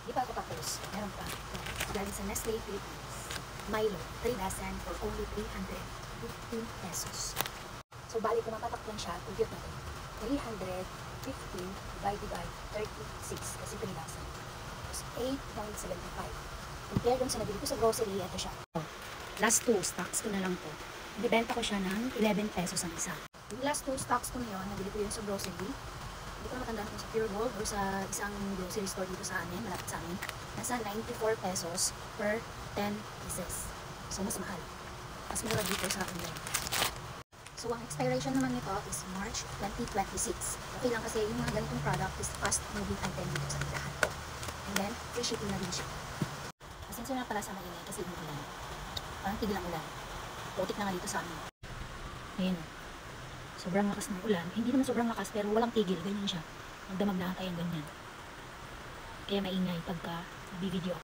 Di pa ako tapos. Meron pa. Galing sa Nestle Philippines. Milo, 3 dozen for only 315 pesos. So, bali pumapatak lang siya. Compute natin. 315 divided by 36 kasi 3 dozen. Tapos 8.75. Compare dun sa nabili ko sa grocery, ito siya. Last 2 stocks ko na lang to. Ibibenta ko siya ng 11 pesos ang isa. Yung last 2 stocks ko na yun, nabili ko yun sa grocery. Hindi ko na matandaan kung sa Pure Gold or sa isang grocery store dito sa amin, malapit sa amin. Nasa 94 pesos per 10 pieces. So, mas mahal. Mas mura dito sa online. So, ang expiration naman nito is March 2026. Okay lang kasi yung mga ganitong product is fast moving item dito sa tindahan. And then, free shipping na din siya. Pasensya na pala sa maingay kasi umuulan. Parang tigil ang ulan. Putik na nga dito sa amin. Ayan o. Sobrang lakas ng ulan. Hindi naman sobrang lakas pero walang tigil. Ganyan siya. Magdamag na tayo ganyan. Kaya maingay pagka nabibideo.